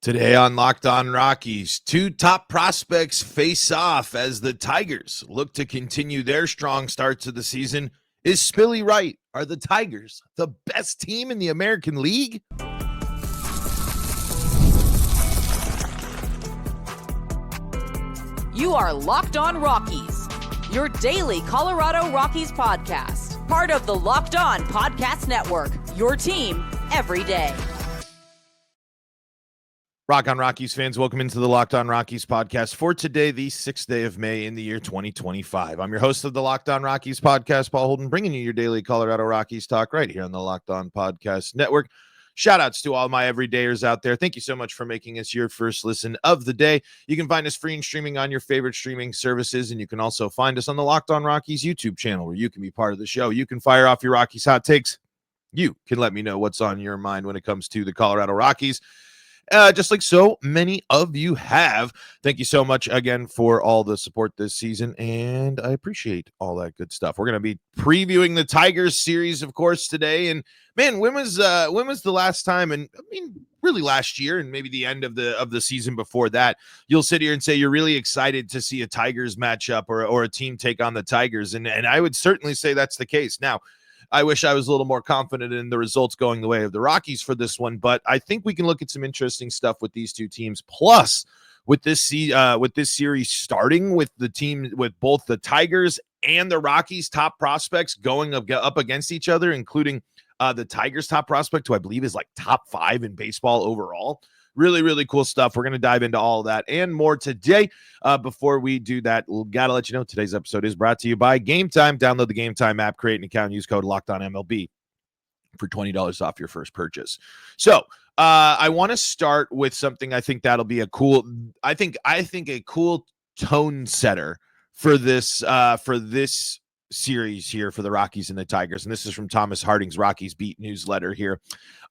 Today on Locked On Rockies, two top prospects face off as the Tigers look to continue their strong start to the season. Is Spilly right? Are the Tigers the best team in the American League? You are Locked On Rockies, your daily Colorado Rockies podcast. Part of the Locked On Podcast Network, your team every day. Rock on Rockies fans, welcome into the Locked On Rockies podcast for today, the 6th day of May in the year 2025. I'm your host of the Locked On Rockies podcast, Paul Holden, bringing you your daily Colorado Rockies talk right here on the Locked On Podcast Network. Shout outs to all my everydayers out there. Thank you so much for making us your first listen of the day. You can find us free and streaming on your favorite streaming services, and you can also find us on the Locked On Rockies YouTube channel where you can be part of the show. You can fire off your Rockies hot takes. You can let me know what's on your mind when it comes to the Colorado Rockies. Just like so many of you have. Thank you so much again for all the support this season, and I appreciate all that good stuff. We're going to be previewing the Tigers series, of course, today. And man, when was the last time? And I mean, really last year, and maybe the end of the season before that, you'll sit here and say you're really excited to see a Tigers matchup or a team take on the Tigers, and I would certainly say that's the case. Now, I wish I was a little more confident in the results going the way of the Rockies for this one, but I think we can look at some interesting stuff with these two teams. Plus, with this series starting with the team with both the Tigers and the Rockies top prospects going up against each other, including the Tigers top prospect, who I believe is like top 5 in baseball overall. Really, really cool stuff. We're going to dive into all of that and more today. Before we do that, got to let you know today's episode is brought to you by Gametime. Download the Gametime app, create an account, use code LOCKEDONMLB for $20 off your first purchase. So I want to start with something I think that'll be a cool tone setter for this series here for the Rockies and the Tigers. And this is from Thomas Harding's Rockies Beat newsletter here.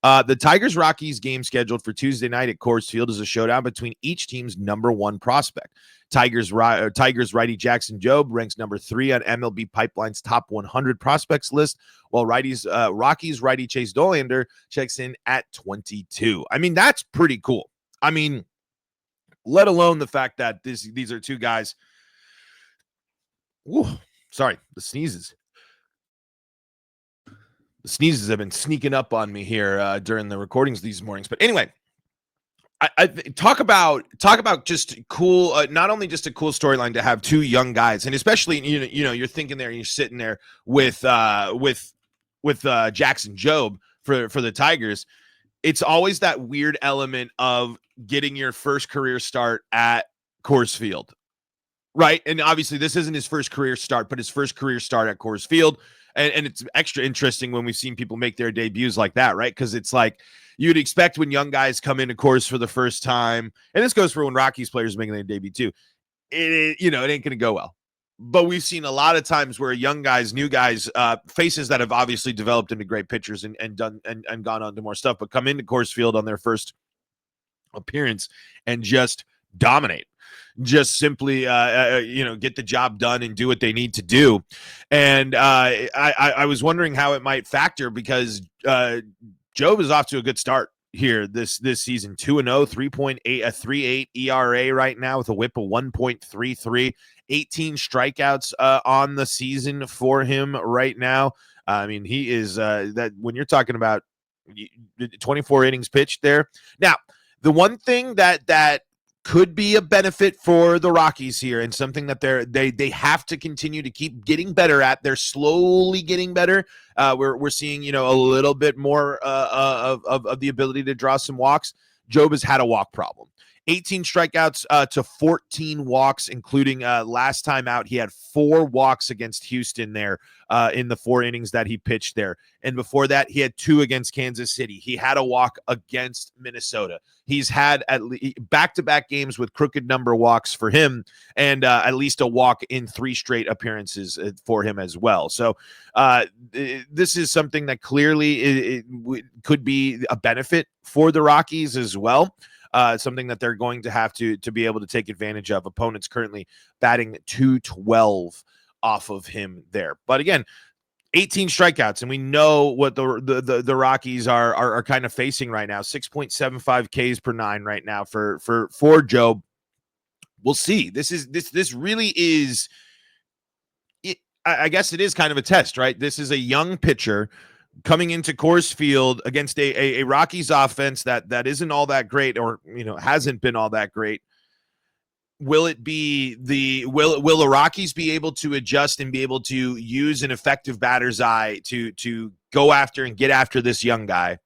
The Tigers-Rockies game scheduled for Tuesday night at Coors Field is a showdown between each team's number one prospect. Tigers righty Jackson Jobe ranks number 3 on MLB Pipeline's top 100 prospects list, while Rockies righty Chase Dollander checks in at 22. I mean, that's pretty cool. I mean, let alone the fact that these are two guys. Whew, sorry, the sneezes. The sneezes have been sneaking up on me here during the recordings these mornings. But anyway, I talk about just cool, not only just a cool storyline to have two young guys, and especially you know you're thinking there and you're sitting there with Jackson Jobe for the Tigers. It's always that weird element of getting your first career start at Coors Field, right? And obviously this isn't his first career start, but his first career start at Coors Field. And it's extra interesting when we've seen people make their debuts like that, right? Because it's like you'd expect when young guys come into Coors for the first time, and this goes for when Rockies players making their debut too. It ain't going to go well. But we've seen a lot of times where young guys, new guys, faces that have obviously developed into great pitchers and done and gone on to more stuff, but come into Coors Field on their first appearance and just dominate. Just simply, get the job done and do what they need to do. And I was wondering how it might factor because Jobe is off to a good start here this season. 2-0, 3.8, a 3.8 ERA right now with a whip of 1.33, 18 strikeouts on the season for him right now. I mean, he is that when you're talking about 24 innings pitched there. Now, the one thing that could be a benefit for the Rockies here, and something that they have to continue to keep getting better at. They're slowly getting better. We're seeing a little bit more of the ability to draw some walks. Jobe has had a walk problem. 18 strikeouts to 14 walks, including last time out, he had 4 walks against Houston there in the 4 innings that he pitched there. And before that, he had 2 against Kansas City. He had a walk against Minnesota. He's had at least back-to-back games with crooked number walks for him, and at least a walk in 3 straight appearances for him as well. So this is something that clearly it could be a benefit for the Rockies as well. Something that they're going to have to be able to take advantage of. Opponents currently batting .212 off of him there. But again, 18 strikeouts, and we know what the Rockies are kind of facing right now. 6.75 Ks per nine right now for Joe. We'll see. This really is. I guess it is kind of a test, right? This is a young pitcher coming into Coors Field against a Rockies offense that isn't all that great, or hasn't been all that great. Will it be will the Rockies be able to adjust and be able to use an effective batter's eye to go after and get after this young guy?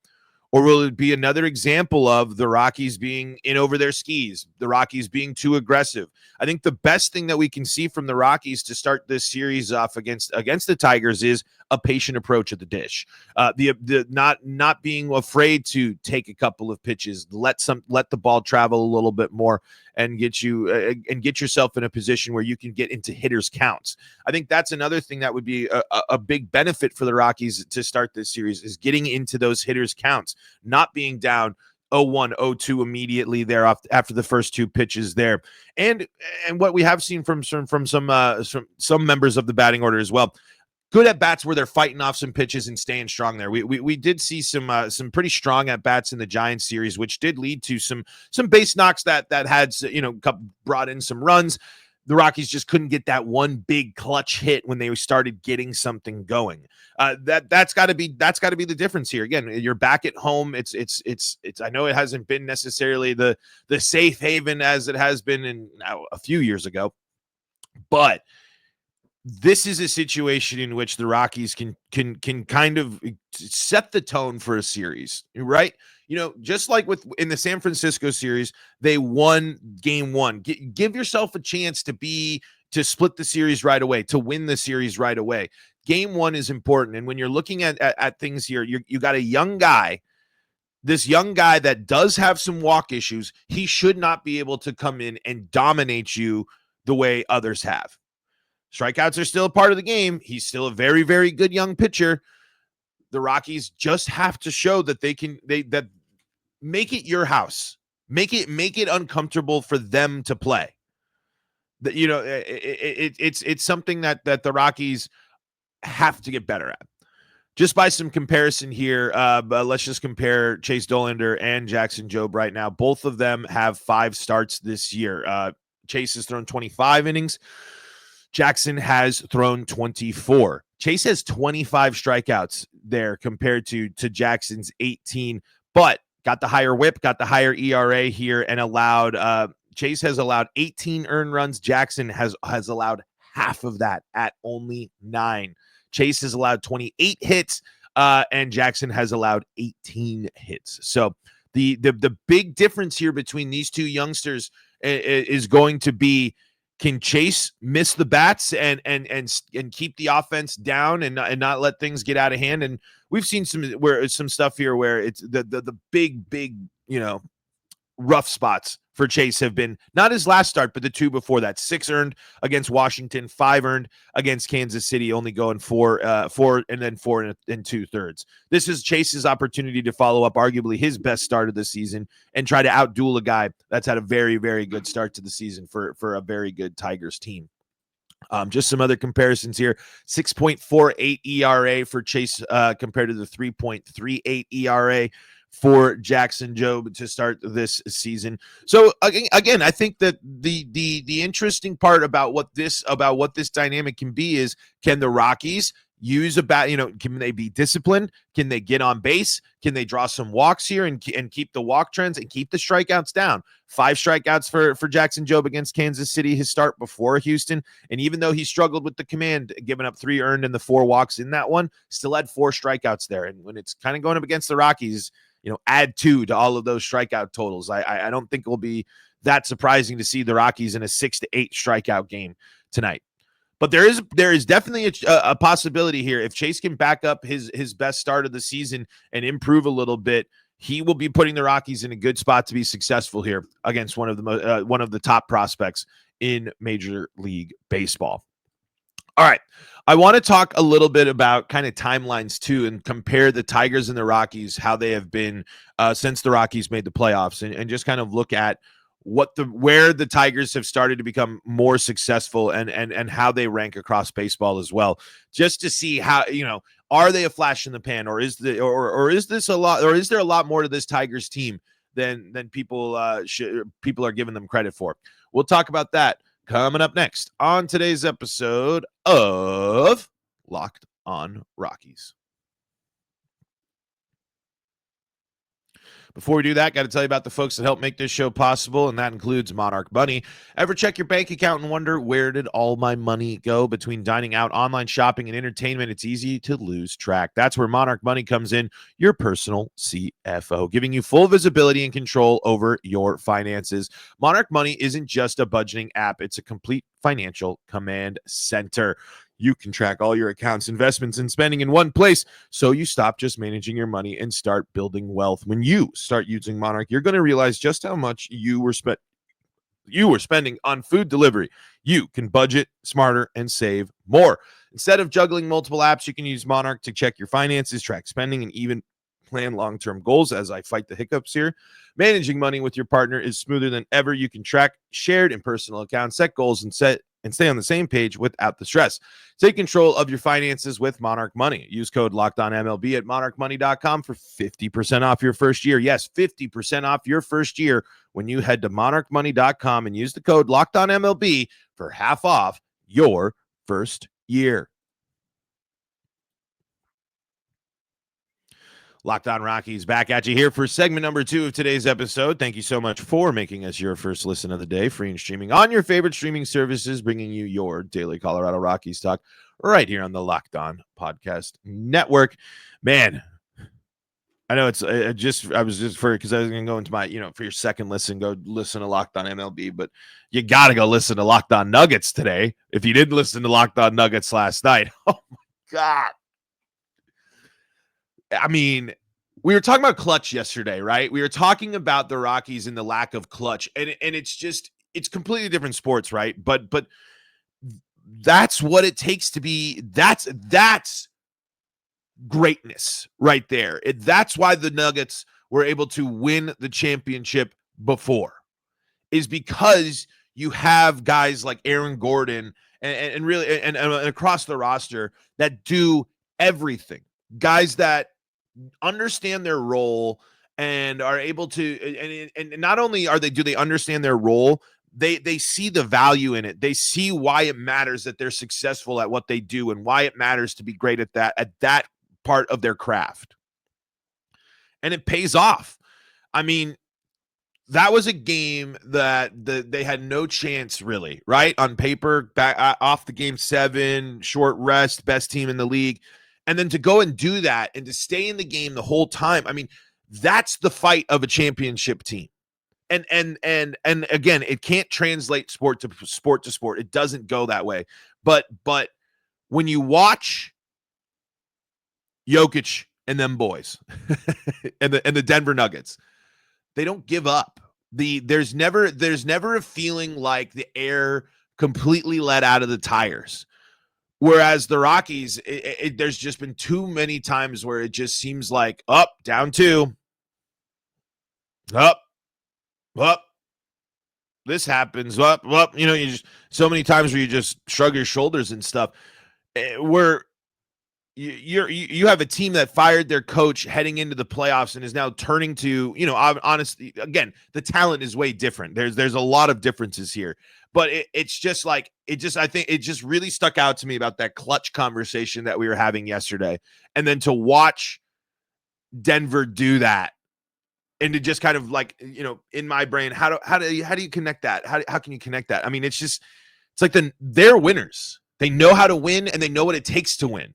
Or will it be another example of the Rockies being in over their skis, the Rockies being too aggressive? I think the best thing that we can see from the Rockies to start this series off against the Tigers is a patient approach at the dish. The not being afraid to take a couple of pitches, let the ball travel a little bit more, and get yourself in a position where you can get into hitters' counts. I think that's another thing that would be a big benefit for the Rockies to start this series, is getting into those hitters' counts, not being down 0-1, 0-2 immediately there after the first two pitches there. And what we have seen from some members of the batting order as well, good at bats where they're fighting off some pitches and staying strong there. We did see some pretty strong at bats in the Giants series, which did lead to some base knocks that had brought in some runs. The Rockies just couldn't get that one big clutch hit when they started getting something going. That's got to be the difference here. Again, you're back at home. It's I know it hasn't been necessarily the safe haven as it has been a few years ago, but this is a situation in which the Rockies can kind of set the tone for a series, right? Just like in the San Francisco series, they won game one. Give yourself a chance to split the series right away, to win the series right away. Game one is important. And when you're looking at things here, you got a young guy, this young guy that does have some walk issues. He should not be able to come in and dominate you the way others have. Strikeouts are still a part of the game. He's still a very, very good young pitcher. The Rockies just have to show that that make it your house. Make it uncomfortable for them to play. That it's something that the Rockies have to get better at. Just by some comparison here, but let's just compare Chase Dollander and Jackson Jobe right now. Both of them have 5 starts this year. Chase has thrown 25 innings. Jackson has thrown 24. Chase has 25 strikeouts there compared to Jackson's 18, but got the higher whip, got the higher ERA here, and Chase has allowed 18 earned runs. Jackson has allowed half of that at only 9. Chase has allowed 28 hits, and Jackson has allowed 18 hits. So the big difference here between these two youngsters is going to be, can Chase miss the bats and keep the offense down and not let things get out of hand? And we've seen some stuff here where it's the big rough spots for Chase have been not his last start, but the 2 before that. 6 earned against Washington, 5 earned against Kansas City, only going 4 and then 4 and 2/3. This is Chase's opportunity to follow up arguably his best start of the season and try to outduel a guy that's had a very, very good start to the season for a very good Tigers team. Just some other comparisons here. 6.48 ERA for Chase compared to the 3.38 ERA for Jackson Jobe to start this season. So again, I think that the interesting part about what this dynamic can be is, can the Rockies use can they be disciplined? Can they get on base? Can they draw some walks here and keep the walk trends and keep the strikeouts down? 5 strikeouts for Jackson Jobe against Kansas City, his start before Houston. And even though he struggled with the command, giving up 3 earned and the 4 walks in that one, still had 4 strikeouts there. And when it's kind of going up against the Rockies, add 2 to all of those strikeout totals. I don't think it will be that surprising to see the Rockies in a 6 to 8 strikeout game tonight. But there is definitely a possibility here. If Chase can back up his best start of the season and improve a little bit, he will be putting the Rockies in a good spot to be successful here against one of the top prospects in Major League Baseball. All right. I want to talk a little bit about kind of timelines too, and compare the Tigers and the Rockies, how they have been since the Rockies made the playoffs, and just kind of look at where the Tigers have started to become more successful and how they rank across baseball as well, just to see how, are they a flash in the pan, or is the or is this a lot, or is there a lot more to this Tigers team than people are giving them credit for? We'll talk about that coming up next on today's episode of Locked on Rockies. Before we do that, got to tell you about the folks that help make this show possible, and that includes Monarch Money. Ever check your bank account and wonder, where did all my money go? Between dining out, online shopping, and entertainment, it's easy to lose track. That's where Monarch Money comes in, your personal CFO, giving you full visibility and control over your finances. Monarch Money isn't just a budgeting app. It's a complete financial command center. You can track all your accounts, investments, and spending in one place, so you stop just managing your money and start building wealth. When you start using Monarch, you're going to realize just how much you were spending on food delivery. You can budget smarter and save more. Instead of juggling multiple apps, you can use Monarch to check your finances, track spending, and even plan long-term goals. As I fight the hiccups here, managing money with your partner is smoother than ever. You can track shared and personal accounts, set goals, and stay on the same page without the stress. Take control of your finances with Monarch Money. Use code LOCKEDONMLB at monarchmoney.com for 50% off your first year. Yes, 50% off your first year when you head to monarchmoney.com and use the code LOCKEDONMLB for half off your first year. Locked on Rockies back at you here for segment number 2 of today's episode. Thank you so much for making us your first listen of the day, free and streaming on your favorite streaming services, bringing you your daily Colorado Rockies talk right here on the Locked On Podcast Network. Man, I know it's because I was going to go into my, for your second listen, go listen to Locked On MLB, but you got to go listen to Locked On Nuggets today. If you didn't listen to Locked On Nuggets last night, oh my God. I mean, we were talking about clutch yesterday, right? We were talking about the Rockies and the lack of clutch, and it's completely different sports, right? But that's what it takes to be. That's greatness right there. That's why the Nuggets were able to win the championship before, is because you have guys like Aaron Gordon and really and across the roster that do everything. Guys that understand their role and are able to, and not only do they understand their role, they see the value in it. They see why it matters that they're successful at what they do and why it matters to be great at that part of their craft. And it pays off. I mean, that was a game that they had no chance, really, right? On paper, back off the game 7, short rest, best team in the league. And then to go and do that and to stay in the game the whole time. I mean, that's the fight of a championship team. And again, it can't translate sport to sport. It doesn't go that way. But when you watch Jokic and them boys and the Denver Nuggets, they don't give up. There's never a feeling like the air completely let out of the tires. Whereas the Rockies, there's just been too many times where it just seems like up, down 2, up, this happens, up. You just so many times where you just shrug your shoulders and stuff. Where you have a team that fired their coach heading into the playoffs and is now turning to, honestly, again, the talent is way different. There's a lot of differences here. But it's just like, I think it just really stuck out to me about that clutch conversation that we were having yesterday. And then to watch Denver do that and to just kind of like, in my brain, how do you connect that? How can you connect that? I mean, it's like they're winners. They know how to win and they know what it takes to win.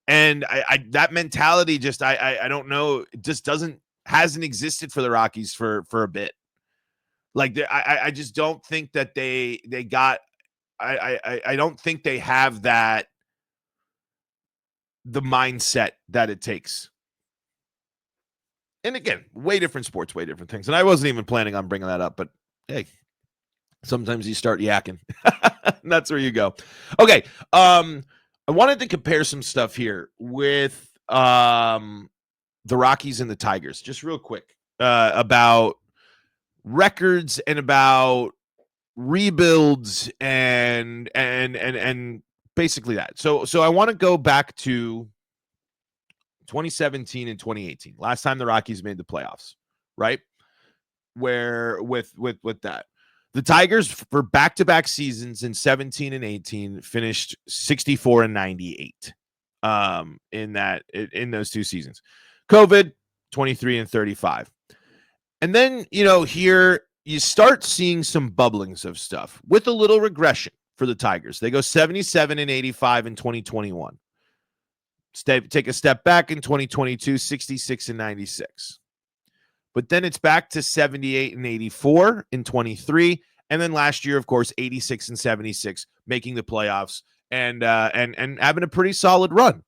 And I that mentality just, I don't know, it just hasn't existed for the Rockies for a bit. Like I just don't think that they got. I don't think they have the mindset that it takes. And again, way different sports, way different things. And I wasn't even planning on bringing that up, but hey, sometimes you start yakking. And that's where you go. Okay, I wanted to compare some stuff here with the Rockies and the Tigers, just real quick, about records and about rebuilds and basically that. So I want to go back to 2017 and 2018. Last time the Rockies made the playoffs, right? Where with that. The Tigers for back-to-back seasons in 17 and 18 finished 64 and 98 in those two seasons. COVID 23 and 35. And then, here you start seeing some bubblings of stuff with a little regression for the Tigers. They go 77 and 85 in 2021. Take a step back in 2022, 66 and 96. But then it's back to 78 and 84 in 23. And then last year, of course, 86 and 76, making the playoffs and having a pretty solid run.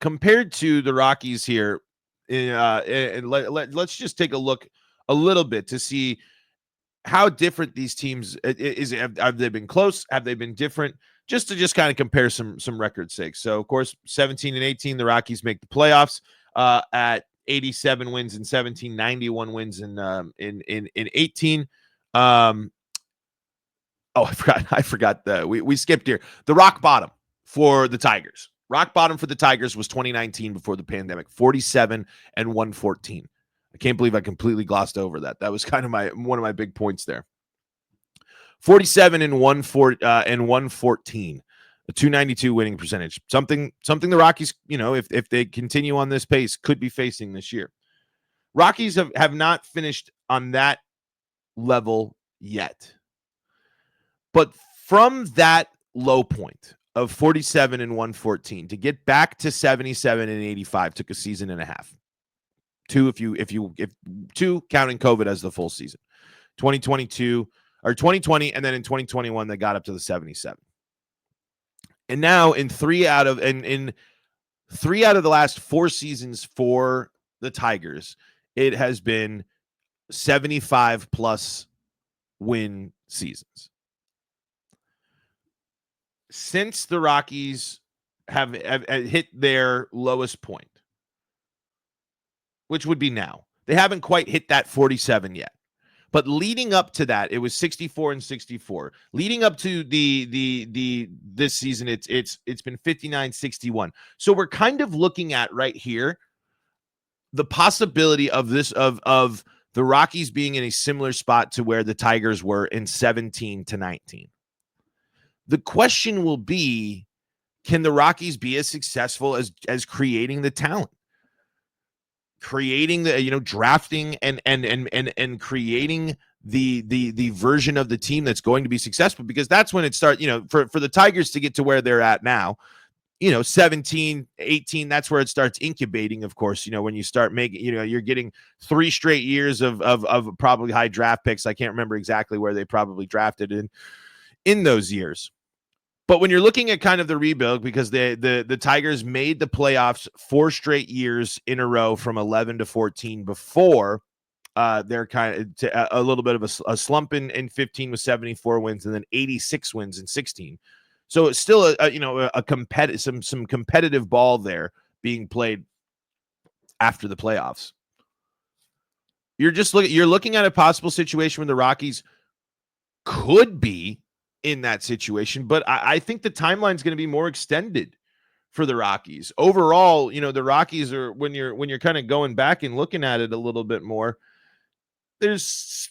Compared to the Rockies here, let's just take a look a little bit to see how different these teams is. Have they been close? Have they been different? Just to kind of compare some record sakes. So, of course, 17 and 18, the Rockies make the playoffs at 87 wins in 17, 91 wins in 18. I forgot we skipped here. The rock bottom for the Tigers. Rock bottom for the Tigers was 2019 before the pandemic, 47 and 114. I can't believe I completely glossed over that. That was kind of one of my big points there. 47 and 114, a 292 winning percentage. Something the Rockies, if they continue on this pace, could be facing this year. Rockies have not finished on that level yet. But from that low point of 47 and 114 to get back to 77 and 85 took a season and a half. Two counting COVID as the full season. 2022 or 2020, and then in 2021 they got up to the 77. And now in three out of the last 4 seasons for the Tigers, it has been 75 plus win seasons. Since the Rockies have hit their lowest point, which would be now, they haven't quite hit that 47 yet. But leading up to that, it was 64 and 64. Leading up to this season, it's been 59-61. So we're kind of looking at right here the possibility of the Rockies being in a similar spot to where the Tigers were in 17 to 19. The question will be, can the Rockies be as successful as creating the talent? Creating the, drafting and creating the version of the team that's going to be successful, because that's when it starts, for the Tigers to get to where they're at now, 17, 18, that's where it starts incubating. Of course, when you start making, you're getting 3 straight years of probably high draft picks. I can't remember exactly where they probably drafted in those years. But when you're looking at kind of the rebuild, because the Tigers made the playoffs 4 straight years in a row from 11 to 14 before they're kind of a little bit of a slump in 15 with 74 wins and then 86 wins in 16. So it's still some competitive ball there being played after the playoffs. You're looking at a possible situation where the Rockies could be in that situation, but I think the timeline is going to be more extended for the Rockies. Overall, the Rockies are, when you're kind of going back and looking at it a little bit more, there's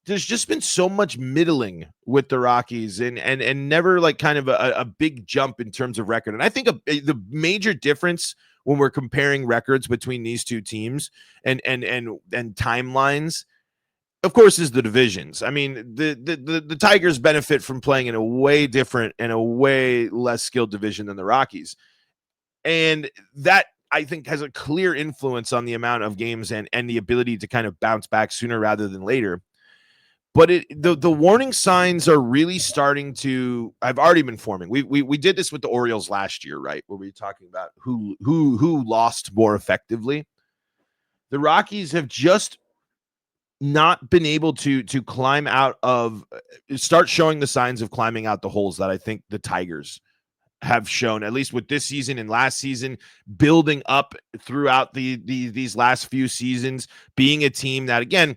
just been so much middling with the Rockies and never like kind of a big jump in terms of record. And I think the major difference when we're comparing records between these two teams and timelines, of course, is the divisions. I mean, the Tigers benefit from playing in a way different and a way less skilled division than the Rockies. And that, I think, has a clear influence on the amount of games and the ability to kind of bounce back sooner rather than later. But the warning signs are really starting to, I've already been forming. We did this with the Orioles last year, right? Where we were talking about who lost more effectively. The Rockies have just not been able to climb out of, start showing the signs of climbing out the holes that I think the Tigers have shown, at least with this season and last season, building up throughout these last few seasons, being a team that, again,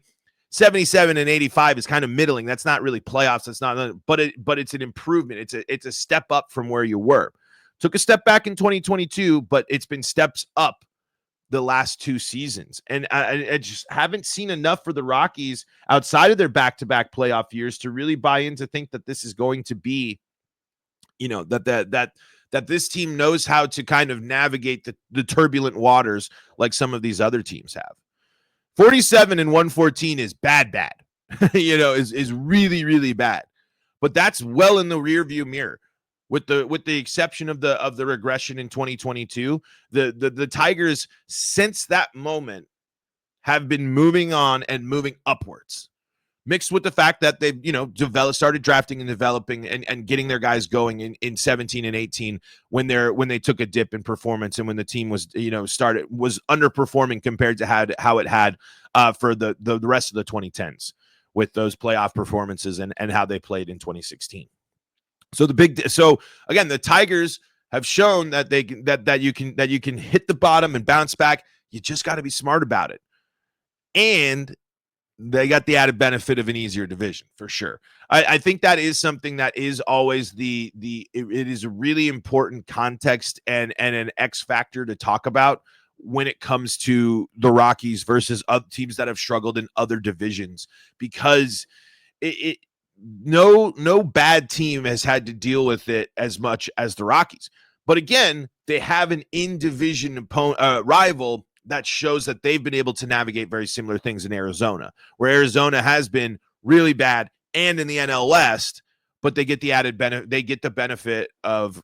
77 and 85 is kind of middling. That's not really playoffs. That's not, but it's an improvement. It's a step up from where you were. Took a step back in 2022, but it's been steps up the last 2 seasons. And I just haven't seen enough for the Rockies outside of their back-to-back playoff years to really buy in to think that this is going to be, that this team knows how to kind of navigate the turbulent waters like some of these other teams have. 47 and 114 is bad, is really, really bad. But that's well in the rearview mirror. With the exception of the regression in 2022, the Tigers since that moment have been moving on and moving upwards, mixed with the fact that they've started drafting and developing and getting their guys going in 17 and 18 when they took a dip in performance and when the team was was underperforming compared to how it had for the rest of the 2010s with those playoff performances and how they played in 2016. So again, the Tigers have shown that you can hit the bottom and bounce back. You just got to be smart about it. And they got the added benefit of an easier division for sure. I think that is something that is always it is a really important context and an X factor to talk about when it comes to the Rockies versus other teams that have struggled in other divisions, because no bad team has had to deal with it as much as the Rockies. But again, they have an in-division rival that shows that they've been able to navigate very similar things in Arizona, where Arizona has been really bad and in the NL West, but they get the added benefit. They get the benefit of,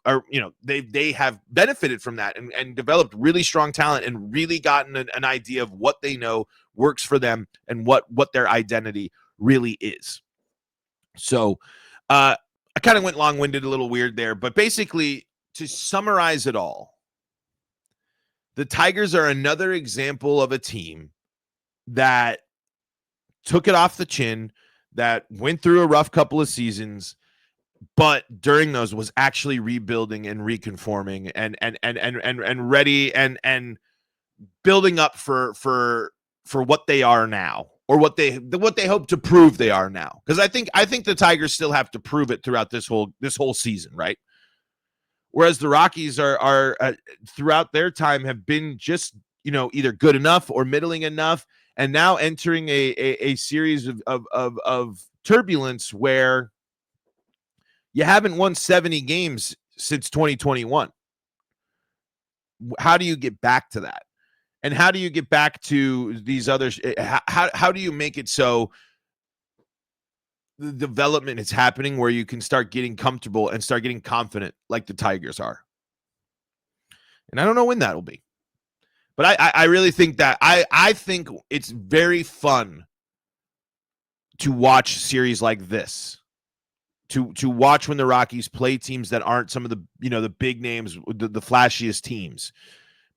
they have benefited from that and developed really strong talent and really gotten an idea of what they know works for them and what their identity really is. So I kind of went long-winded, a little weird there, but basically to summarize it all, the Tigers are another example of a team that took it off the chin, that went through a rough couple of seasons, but during those was actually rebuilding and reconforming and ready and building up for what they are now, or what they hope to prove they are now. Because I think the Tigers still have to prove it throughout this whole season, right? Whereas the Rockies are throughout their time have been just either good enough or middling enough, and now entering a series of turbulence where you haven't won 70 games since 2021. How do you get back to that? And how do you get back to these others? How do you make it so the development is happening where you can start getting comfortable and start getting confident like the Tigers are? And I don't know when that will be. But I really think that I think it's very fun to watch series like this. To watch when the Rockies play teams that aren't some of the the big names, the flashiest teams,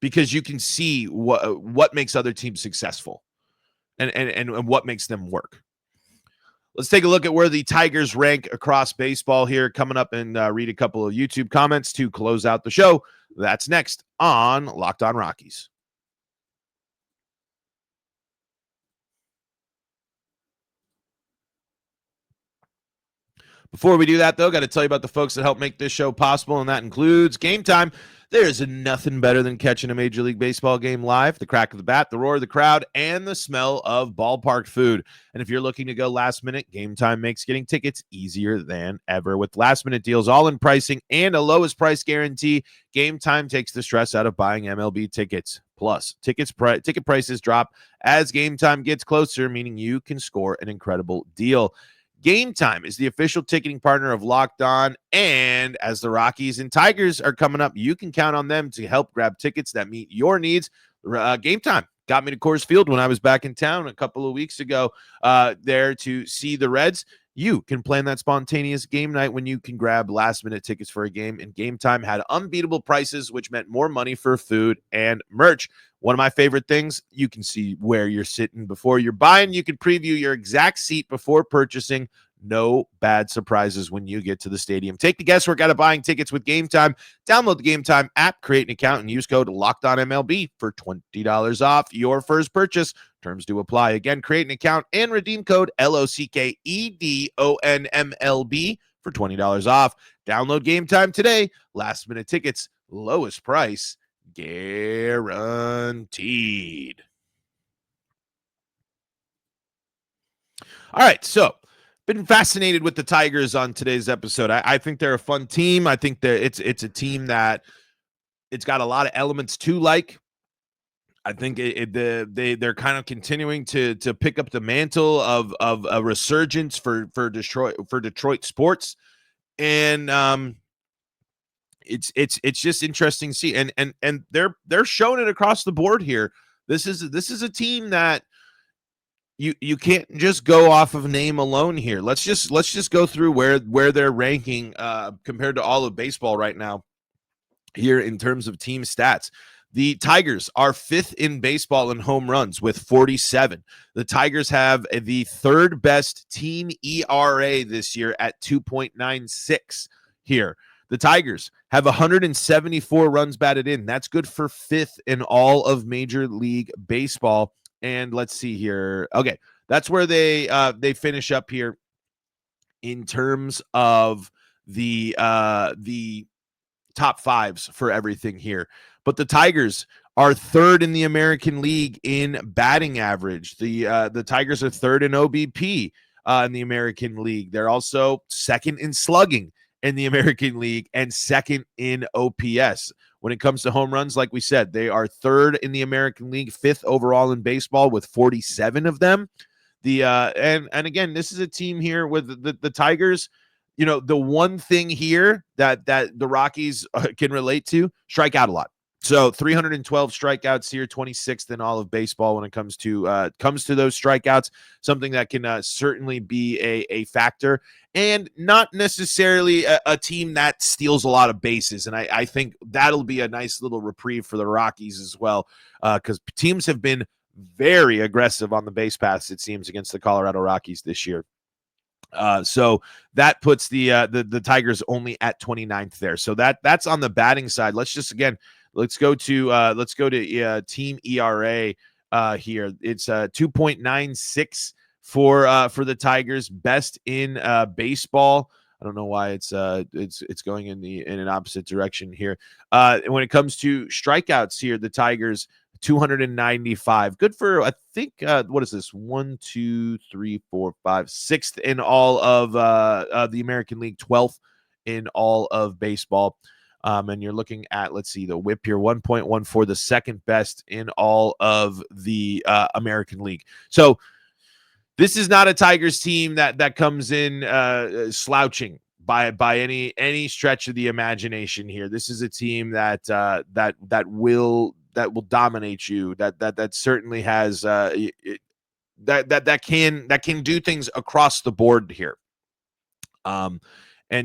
because you can see what makes other teams successful and what makes them work. Let's take a look at where the Tigers rank across baseball here, coming up, and read a couple of YouTube comments to close out the show. That's next on Locked On Rockies. Before we do that, though, got to tell you about the folks that help make this show possible, and that includes Gametime. There's nothing better than catching a Major League Baseball game live. The crack of the bat, the roar of the crowd, and the smell of ballpark food. And if you're looking to go last minute, Gametime makes getting tickets easier than ever. With last-minute deals, all-in pricing, and a lowest price guarantee, Gametime takes the stress out of buying MLB tickets. Plus, ticket prices drop as Gametime gets closer, meaning you can score an incredible deal. Gametime is the official ticketing partner of Locked On, and as the Rockies and Tigers are coming up, you can count on them to help grab tickets that meet your needs. Gametime got me to Coors Field when I was back in town a couple of weeks ago there to see the Reds. You can plan that spontaneous game night when you can grab last-minute tickets for a game, and Gametime had unbeatable prices, which meant more money for food and merch. One of my favorite things, you can see where you're sitting before you're buying. You can preview your exact seat before purchasing. No bad surprises when you get to the stadium. Take the guesswork out of buying tickets with Gametime. Download the Gametime app, create an account, and use code LOCKEDONMLB for $20 off your first purchase. Terms do apply. Again, create an account and redeem code LOCKEDONMLB for $20 off. Download Gametime today. Last minute tickets, lowest price guaranteed. All right, so been fascinated with the Tigers on today's episode. I think they're a fun team. I think that it's a team that it's got a lot of elements to like. I think they're kind of continuing to pick up the mantle of a resurgence for Detroit sports, and it's just interesting to see, and they're showing it across the board here. This is a team that you can't just go off of name alone here. Let's just go through where they're ranking compared to all of baseball right now here in terms of team stats. The Tigers are 5th in baseball in home runs with 47. The Tigers have the 3rd best team ERA this year at 2.96 here. The Tigers have 174 runs batted in. That's good for 5th in all of Major League Baseball. And let's see here. Okay, that's where they finish up here in terms of the top fives for everything here. But the Tigers are 3rd in the American League in batting average. The Tigers are 3rd in OBP in the American League. They're also 2nd in slugging in the American League and 2nd in OPS. When it comes to home runs, like we said, they are 3rd in the American League, 5th overall in baseball with 47 of them. And again, this is a team here with the Tigers. You know, the one thing here that the Rockies can relate to, strike out a lot. So 312 strikeouts here, 26th in all of baseball when it comes to those strikeouts. Something that can certainly be a factor, and not necessarily a team that steals a lot of bases. And I think that'll be a nice little reprieve for the Rockies as well, because teams have been very aggressive on the base paths, it seems, against the Colorado Rockies this year. So that puts the Tigers only at 29th there. So that's on the batting side. Let's go to team ERA here. It's 2.96 for the Tigers, best in baseball. I don't know why it's going in an opposite direction here. When it comes to strikeouts here, the Tigers 295. Good for, I think, what is this? 1, 2, 3, 4, 5, 6th in all of the American League, 12th in all of baseball. And you're looking at, let's see, the whip here, 1.14, the 2nd best in all of the American League. So this is not a Tigers team that comes in slouching by any stretch of the imagination here. This is a team that will dominate you. That certainly has that can do things across the board here. And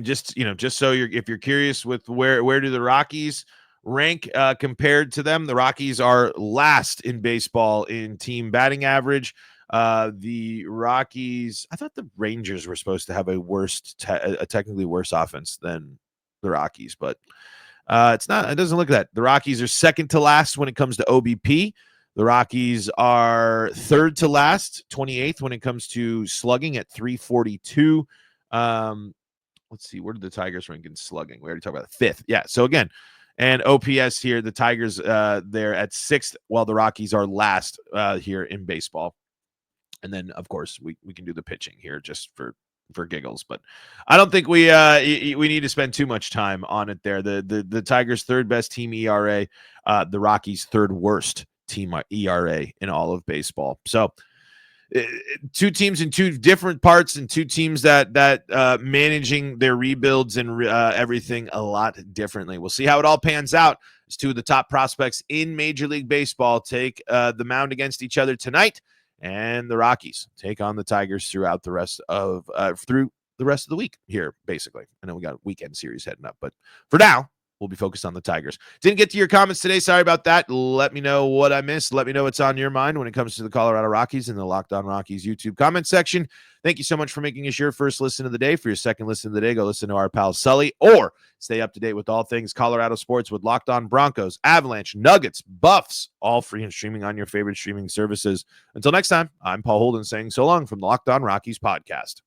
just so if you're curious with where do the Rockies rank compared to them, the Rockies are last in baseball in team batting average. The Rockies, I thought the Rangers were supposed to have a technically worse offense than the Rockies, but it's not. It doesn't look like that. The Rockies are 2nd to last when it comes to OBP. The Rockies are 3rd to last, 28th when it comes to slugging at 342. Let's see, where did the Tigers rank in slugging? We already talked about the 5th. Yeah. So again, and OPS here, the Tigers they're at 6th, while the Rockies are last here in baseball. And then, of course, we can do the pitching here just for giggles, but I don't think we need to spend too much time on it there. The Tigers' 3rd best team ERA, the Rockies' 3rd worst team ERA in all of baseball. So two teams in two different parts, and two teams that managing their rebuilds and everything a lot differently. We'll see how it all pans out as two of the top prospects in Major League Baseball take the mound against each other tonight. And the Rockies take on the Tigers throughout the rest of the week here, basically. I know we got a weekend series heading up, but for now, we'll be focused on the Tigers. Didn't get to your comments today. Sorry about that. Let me know what I missed. Let me know what's on your mind when it comes to the Colorado Rockies in the Locked On Rockies YouTube comment section. Thank you so much for making us your first listen of the day. For your second listen of the day, go listen to our pal Sully, or stay up to date with all things Colorado sports with Locked On Broncos, Avalanche, Nuggets, Buffs, all free and streaming on your favorite streaming services. Until next time, I'm Paul Holden saying so long from the Locked On Rockies podcast.